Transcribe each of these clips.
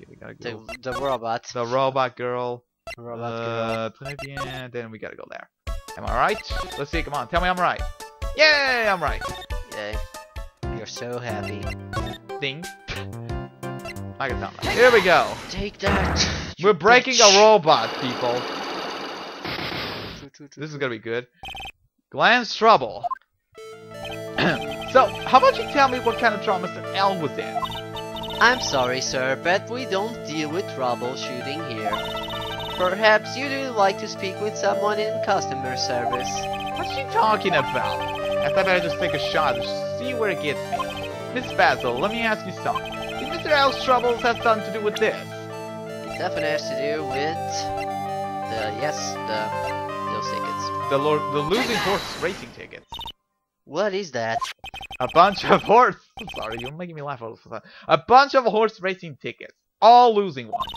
we gotta go. The robot. The robot girl. Robot girl. Yeah, then we gotta go there. Am I right? Let's see, come on, tell me I'm right. Yay, I'm right. Yay. You're so happy. Ding. I can tell. Here we go. Take that. We're breaking a robot, people. This is gonna be good. Glenn's trouble. So, how about you tell me what kind of trouble Mr. L was in? I'm sorry, sir, but we don't deal with troubleshooting here. Perhaps you would like to speak with someone in customer service. What's she talking about? I thought I'd just take a shot to see where it gets me. Miss Basil, let me ask you something. Did Mr. L's troubles have something to do with this? It definitely has to do with those tickets. The losing horse racing tickets. What is that? A bunch of horse. Sorry, you're making me laugh all of a sudden. A bunch of horse racing tickets, all losing ones.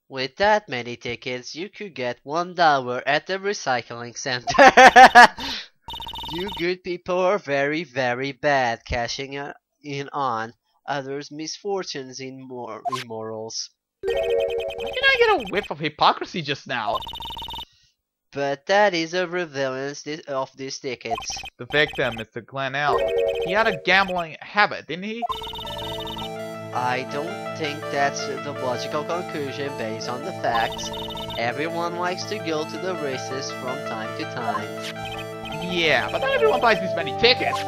With that many tickets, you could get $1 at the recycling center. You good people are very, very bad cashing in on others' misfortunes in immorals. Why did I get a whiff of hypocrisy just now? But that is a relevance of these tickets. The victim, Mr. Glenn L. He had a gambling habit, didn't he? I don't think that's the logical conclusion based on the facts. Everyone likes to go to the races from time to time. Yeah, but not everyone buys this many tickets.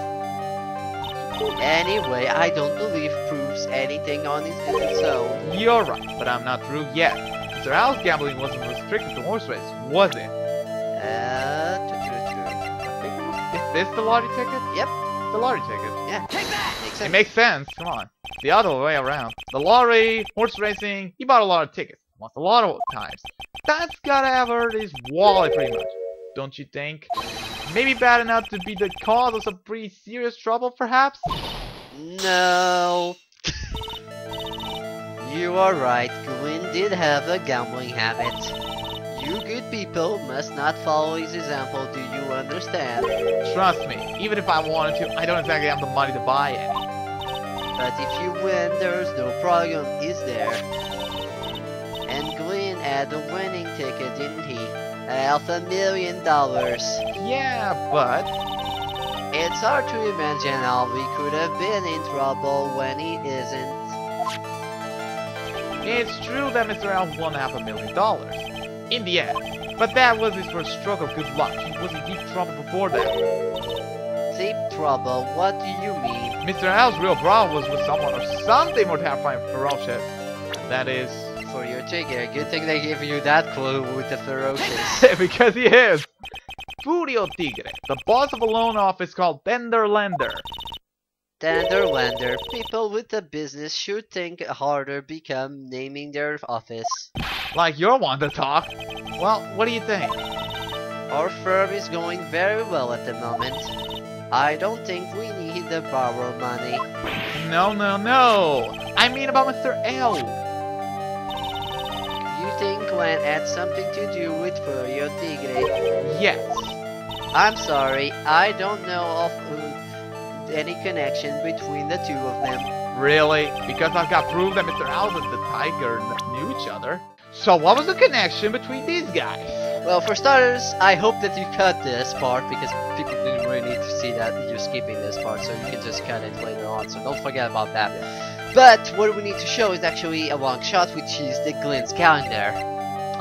Anyway, I don't believe proves anything on its own. You're right, but I'm not through yet. Mr. Al's gambling wasn't restricted to horse race, was it? Is this the lottery ticket? Yep. The lottery ticket. Yeah. Take that! Makes sense. It makes sense, come on. The other way around. The lottery, horse racing, he bought a lot of tickets. Once a lot of times. That's gotta have hurt his wallet pretty much. Don't you think? Maybe bad enough to be the cause of some pretty serious trouble, perhaps? No. You are right, Gwyn did have a gambling habit. You good people must not follow his example, do you understand? Trust me, even if I wanted to, I don't exactly have the money to buy any. But if you win, there's no problem, is there? And Gwyn had a winning ticket, didn't he? $500,000. Yeah, but... It's hard to imagine how we could have been in trouble when he isn't. It's true that Mr. L won $500,000. In the end. But that was his first stroke of good luck. He was in deep trouble before that. Deep trouble? What do you mean? Mr. L's real problem was with someone or something more terrifying and ferocious. And that is... For your ticket, good thing they gave you that clue with the ferocious. Because he is! Furio Tigre, the boss of a loan office called Tender Lender. Tender Lender. People with a business should think harder become naming their office. Like you're one to talk. Well, what do you think? Our firm is going very well at the moment. I don't think we need to borrow money. No, no, no! I mean about Mr. L. You think Glenn had something to do with Furio Tigre? Yes. I'm sorry, I don't know of any connection between the two of them. Really? Because I've got proof that Mr. L and the tiger knew each other. So what was the connection between these guys? Well, for starters, I hope that you cut this part because people didn't really need to see that you're skipping this part, so you can just cut it later on, so don't forget about that. But what we need to show is actually a long shot, which is the Glenn's calendar.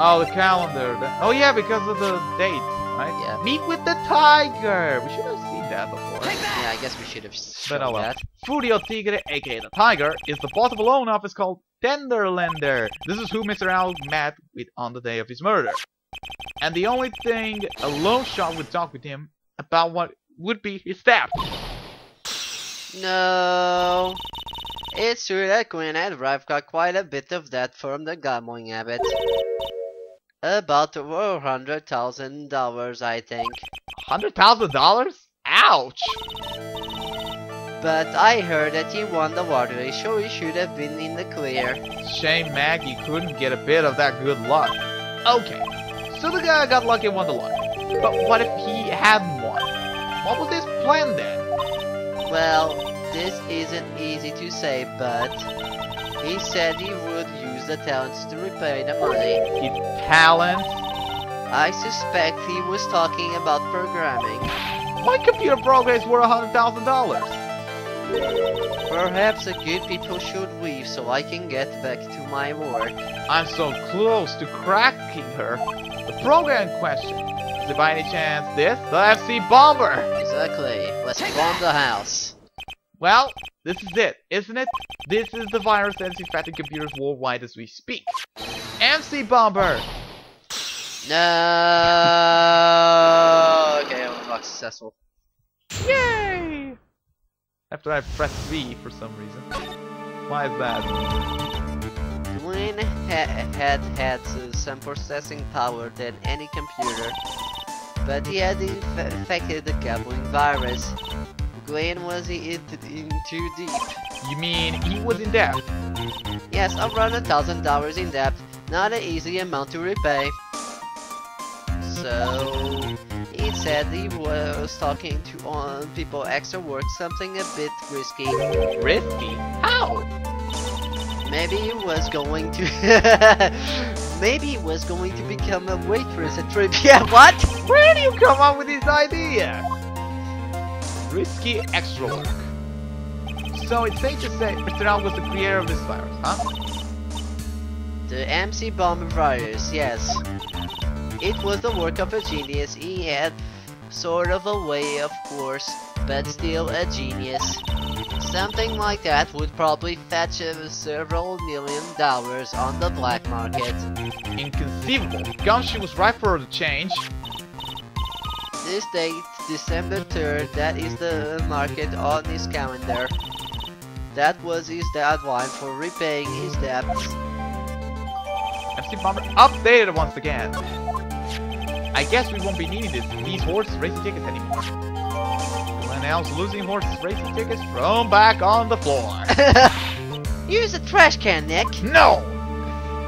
Oh, the calendar. Oh yeah, because of the date, right? Yeah. Meet with the tiger! We should have seen that before. Yeah, I guess we should have shown But oh well. that. Furio Tigre, aka the tiger, is the boss of a loan office called Tender Lender. This is who Mr. Al met with on the day of his murder. And the only thing a loan shark would talk with him about what would be his theft. No. It's true that Gwen and Rive got quite a bit of that from the gambling habit. About $400,000, I think. $100,000? Ouch! But I heard that he won the lottery, so he should have been in the clear. Shame Maggie couldn't get a bit of that good luck. Okay, so the guy got lucky and won the lottery. But what if he hadn't won? What was his plan then? Well, this isn't easy to say, but He said he would use the talents to repay the money. His talent? I suspect he was talking about programming. My computer program is worth $100,000. Perhaps the good people should leave so I can get back to my work. I'm so close to cracking her. The program in question. Is it by any chance this? The FC Bomber! Exactly. Let's bomb the house. Well, this is it, isn't it? This is the virus that is infecting computers worldwide as we speak. MC Bomber! No. Okay, I'm not successful. Yay! After I pressed V for some reason. Why is that? Gwen had some processing power than any computer, but he had infected the gambling virus. Gwen was in too deep. You mean he was in debt? Yes, around $1,000 in debt. Not an easy amount to repay. So he said he was talking to people extra work, something a bit risky. Risky? How? Maybe he was going to maybe he was going to become a waitress at Trivia. What? Where do you come up with this idea? Risky extra work. So it's safe to say Mr. Al was the creator of this virus, huh? The MC Bomber virus, yes. It was the work of a genius. He had sort of a way, of course, but still a genius. Something like that would probably fetch several $1 million on the black market. Inconceivable. Gumshoe was right for the change. This date, December 3rd, that is the market on his calendar. That was his deadline for repaying his debts. FC Bomber updated once again. I guess we won't be needing these horse racing tickets anymore. Glenn El's losing horse racing tickets thrown back on the floor. Use a trash can, Nick. No!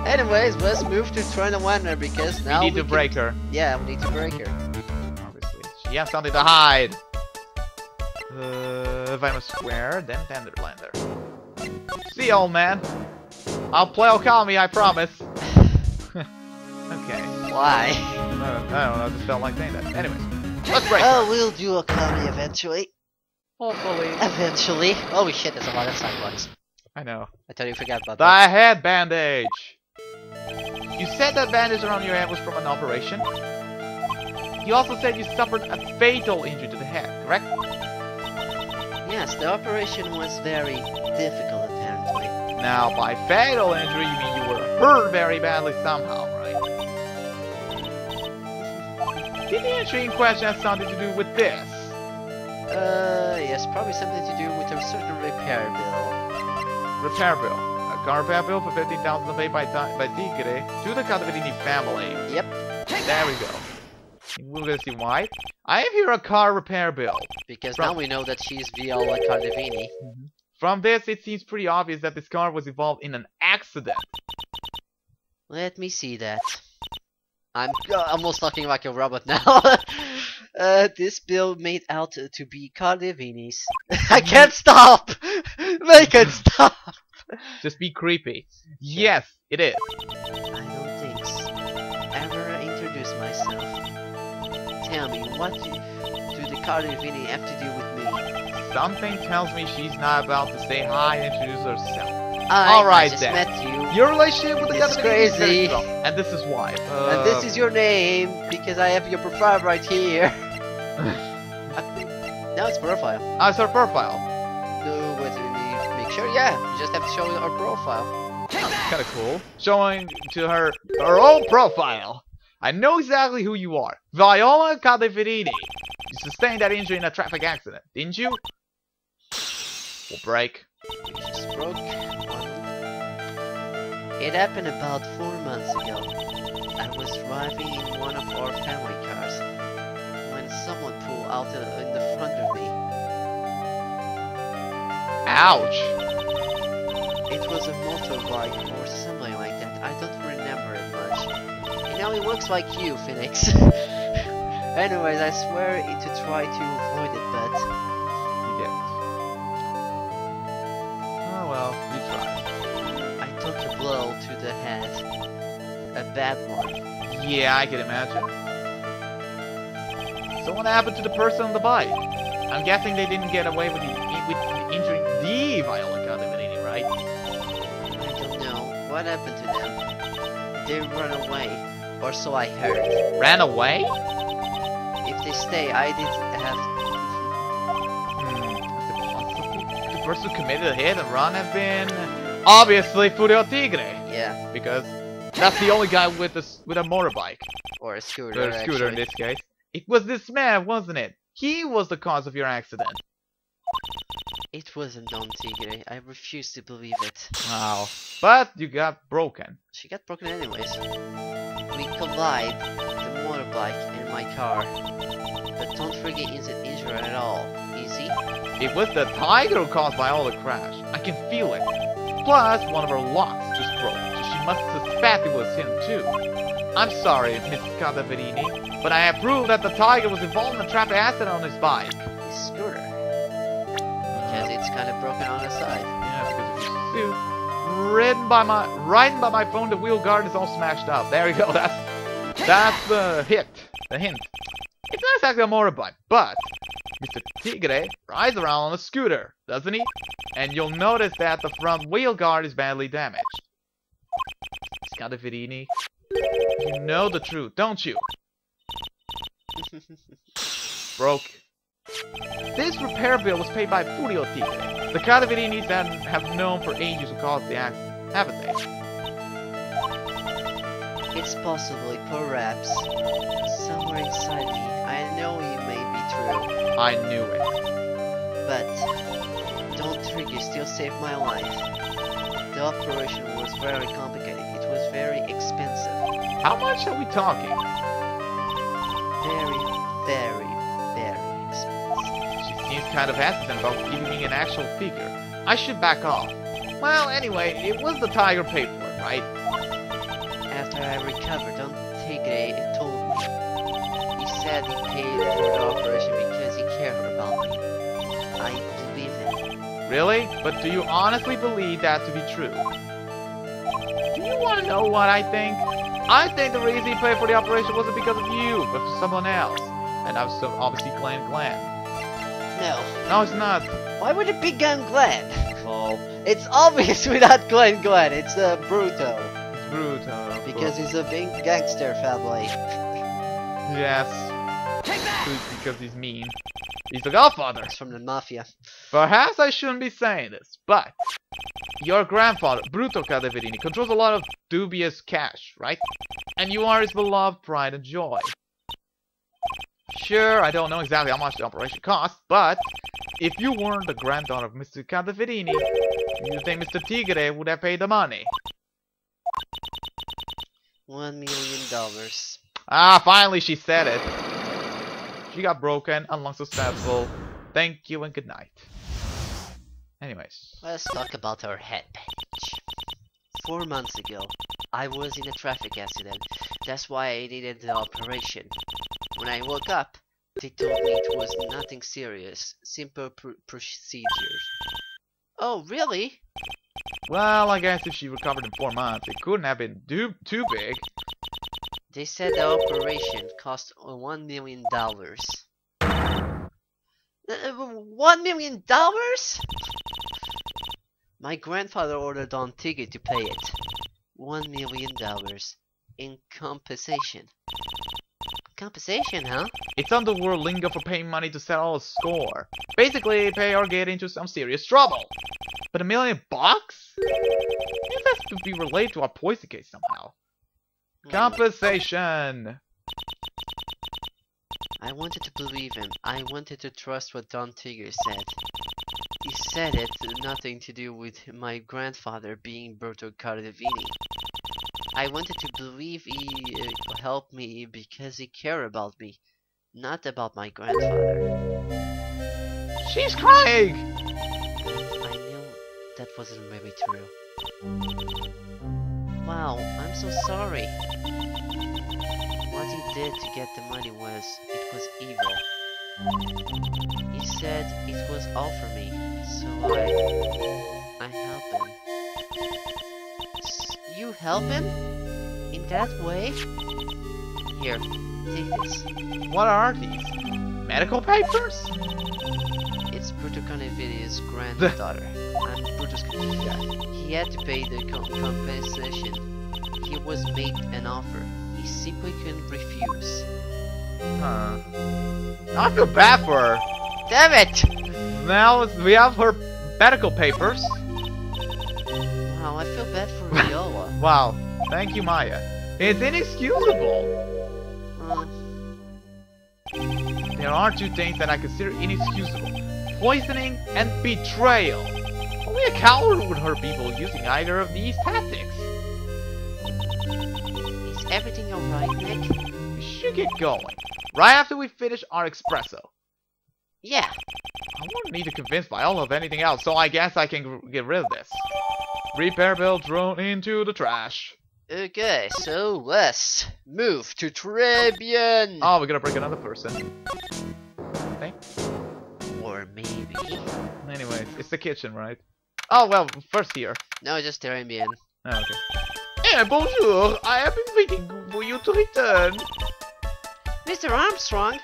Anyways, let's move to Trina Warner because now we need to break her. Yeah, we need to break her. Obviously. She has something to hide. If I'm a square, then Tenderlander. See, old man. I'll play Okami, I promise. Okay. Why? I don't know, I just felt like saying that. Anyways, let's break. Oh, we'll do Okami eventually. Hopefully. Eventually. Oh shit, there's a lot of sidewalks. I know. I totally forgot about The that. head bandage. You said that bandage around your head was from an operation. You also said you suffered a fatal injury to the head, correct? Yes, the operation was very difficult apparently. Now, by fatal injury, you mean you were hurt very badly somehow, right? Did the injury in question have something to do with this? Yes, probably something to do with a certain repair bill. Repair bill. A car repair bill for $15,000 paid by Tigre to the Cataverini family. Yep. There we go. We're gonna see why. I have here a car repair bill. Because now we know that she's Viola Cardavini. From this, it seems pretty obvious that this car was involved in an accident. Let me see that. I'm almost talking like a robot now. This bill made out to be Cardavini's. I can't stop! Make it stop! Just be creepy. Yes, it is. I don't think so. Ever introduce myself. Tell me, what do the Cardavini have to do with me? Something tells me she's not about to say hi and introduce herself. I Alright just then. met you. Your relationship with the It's Cataverini is very crazy. strong, and this is why. And this is your name, because I have your profile right here. Now it's profile. It's her profile. No, wait, let me make sure. Yeah, you just have to show our profile. Kind of cool. Showing to her own profile. I know exactly who you are. Viola Cadaverini. You sustained that injury in a traffic accident, didn't you? We'll break. We just broke one. It happened about 4 months ago. I was driving in one of our family cars when someone pulled out in the front of me. Ouch. It was a motorbike or something like that. I don't remember it much. You know, it looks like you, Phoenix. Anyways, I swear to try to avoid it, but You didn't. Oh well, you tried. blow to the head. A bad one. Yeah, I can imagine. So what happened to the person on the bike? I'm guessing they didn't get away with injuring the Viola Cadaverini, right? I don't know. What happened to them? They run away. Or so I heard. Ran away? If they stay, I didn't have... Is it possible? The person who committed a hit and run have been... obviously Furio Tigre! Yeah. Because that's the only guy with a motorbike. Or a scooter, Or a scooter in this case. It was this man, wasn't it? He was the cause of your accident. It wasn't Don Tigre. I refuse to believe it. Wow. But you got broken. She got broken anyways. We collide, the motorbike and my car. But don't forget isn't injured at all, is he? It was the tiger who caused Viola crash. I can feel it. Plus, one of her locks just broke, so she must suspect it was him too. I'm sorry, Mrs. Cadaverini, but I have proved that the tiger was involved in a traffic accident on his bike. His scooter. Because it's kind of broken on the side. Yeah, because of his suit. Ridden by my phone, the wheel guard is all smashed up. There you go, that's the hint. It's not exactly a motorbike, but Mr. Tigre rides around on a scooter, doesn't he? And you'll notice that the front wheel guard is badly damaged. Cadaverini, you know the truth, don't you? Broke. This repair bill was paid by Furio Tigre. The Cadaverinis that have known for ages who caused the accident, haven't they? It's possibly, perhaps, somewhere inside me. I know it may be true. I knew it. But Don Tigre still saved my life. The operation was very complicated. It was very expensive. How much are we talking? Very, very, very expensive. She seems kind of hesitant about giving me an actual figure. I should back off. Well, anyway, it was the tiger paid for it, right? After I recovered, Don Tigre told me. He said he paid for the operation because he cared about me. I believe him. Really? But do you honestly believe that to be true? Do you want to know what I think? I think the reason he paid for the operation wasn't because of you, but for someone else. And that was obviously Glenn. No. No, it's not. Why would it be Glenn? Well, it's obvious without Glenn. It's Bruto. It's Bruto. Because he's a big gangster family. Yes. Because he's mean. He's the godfather. It's from the mafia. Perhaps I shouldn't be saying this, but your grandfather, Bruto Cadaverini, controls a lot of dubious cash, right? And you are his beloved pride and joy. Sure, I don't know exactly how much the operation cost, but if you weren't the granddaughter of Mr. Cadaverini, you think Mr. Tigre would have paid the money? $1 million. Ah, finally she said it. She got broken, unsuccessful. Thank you and good night. Anyways. Let's talk about our head bandage. 4 months ago, I was in a traffic accident. That's why I needed the operation. When I woke up, they told me it was nothing serious. Simple procedures. Oh, really? Well, I guess if she recovered in 4 months, it couldn't have been too big. They said the operation cost $1 million. $1 million? My grandfather ordered Don Tigre to pay it. $1 million in compensation. Compensation, huh? It's underworld lingo for paying money to settle a score. Basically, pay or get into some serious trouble. But $1 million? It has to be related to our poison case somehow. Compensation! I wanted to believe him. I wanted to trust what Don Tigre said. He said it had nothing to do with my grandfather being Berto Cardavini. I wanted to believe he helped me because he cared about me, not about my grandfather. She's crying! I knew that wasn't really true. Wow, I'm so sorry. What he did to get the money was evil. He said it was all for me, so I helped him. you help him? In that way? Here, take this. What are these? Medical papers? It's Bruto Conividi's granddaughter. I'm Brutus. He had to pay the compensation. He was made an offer. He simply couldn't refuse. Huh. I feel bad for her. Damn it! Now we have her medical papers. Wow, I feel bad for Riola. Wow. Thank you, Maya. It's inexcusable. There are two things that I consider inexcusable. Poisoning and betrayal. Only a coward would hurt people using either of these tactics. Is everything alright, Nick? We should get going. Right after we finish our espresso. Yeah. I won't need to convince Viola of anything else, so I guess I can get rid of this. Repair bill thrown into the trash. Okay, so let's move to Tribune. Oh, we're gonna break another person. Okay. Or maybe... Anyways, it's the kitchen, right? Oh, well, first here. No, just Tribune. Oh, okay. Eh, bonjour! I have been waiting for you to return. Mr. Armstrong?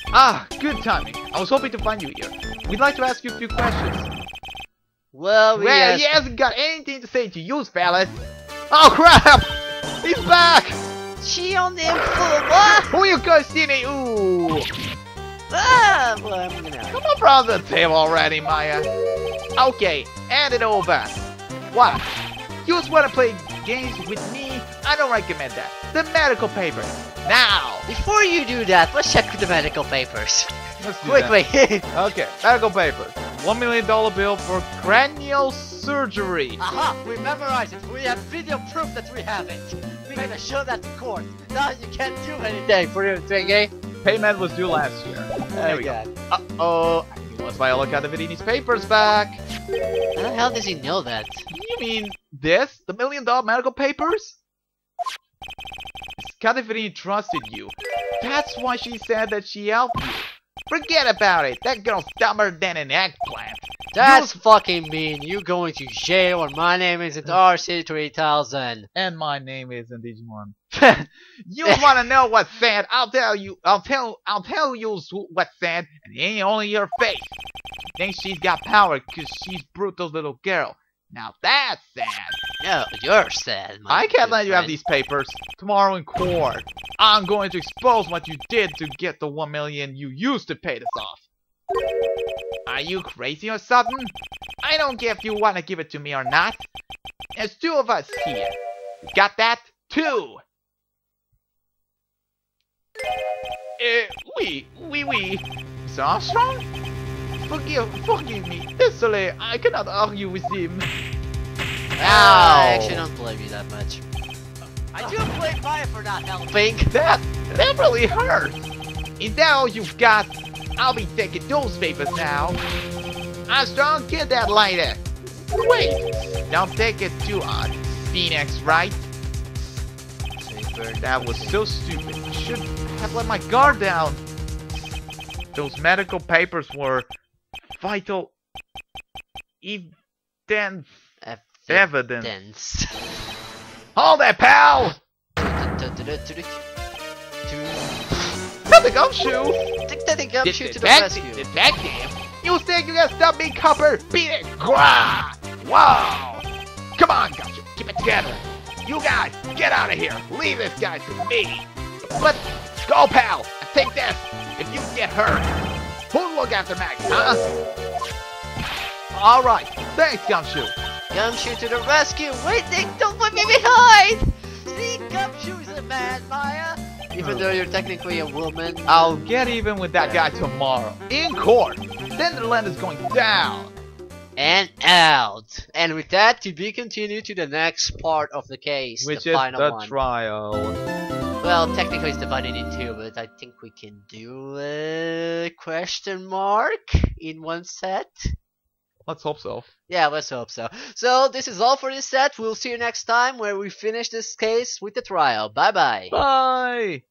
Ah, good timing. I was hoping to find you here. We'd like to ask you a few questions. Well, He hasn't got anything to say to you, fellas. Oh, crap! He's back! She on the info, what? Who you guys seen it? Ooh! Ah, well, I'm gonna... Come on, around the table already, Maya. Okay, hand it over. What? You just want to play games with me? I don't recommend that. The medical papers. Now! Before you do that, let's check the medical papers. Let's do Quickly. Okay, medical papers. $1 million bill for cranial surgery. Aha! We memorized it. We have video proof that we have it. We're gonna show that to court. Now you can't do anything for you, Twinkie. Payment was due last year. There we go. Uh-oh. Once Viola Cadaverini's papers back. How the hell does he know that? You mean this? The $1 million medical papers? Cadaverini trusted you. That's why she said that she helped you. Forget about it. That girl's dumber than an eggplant. That's fucking mean. You going to jail and my name isn't RC3000. And my name isn't Digimon. You want to know what's sad? I'll tell you. I'll tell you what's sad, and it ain't only your face. She thinks she's got power because she's Bruto's little girl. Now that's sad. No, you're sad. I can't let you have these papers. Tomorrow in court, I'm going to expose what you did to get the $1 million you used to pay this off. Are you crazy or something? I don't care if you want to give it to me or not. There's two of us here. You got that? Two. Oui. Mr. Armstrong? Forgive me. Désolé, I cannot argue with him. I actually don't blame you that much. I do blame Maya for not helping. That really hurt. Is that all you've got? I'll be taking those papers now. Armstrong, get that lighter. Wait, don't take it too hard. Phoenix, right? That was so stupid. I should have let my guard down. Those medical papers were vital evidence. Hold that, pal! Cut the gumshoe! Take the gumshoe to the Detective, rescue. detective! You think you can stop me, copper? Beat it! Grah! Wow! Come on, gumshoe, keep it together. You guys, get out of here. Leave this guy to me. Let's go, pal. Take this. If you get hurt, who'll look after Max, huh? All right. Thanks, Gumshoe. Gumshoe to the rescue. Wait, Nick, don't put me behind. See, Gumshoe's a man, Maya. Even though you're technically a woman. I'll get even with that guy tomorrow. In court. Then the land is going down. And out. And with that, to be continued to the next part of the case, which the is final the one. trial. Well, technically it's divided in two, but I think we can do a question mark in one set. Let's hope so. Yeah, let's hope so. So this is all for this set. We'll see you next time where we finish this case with the trial. Bye bye. Bye.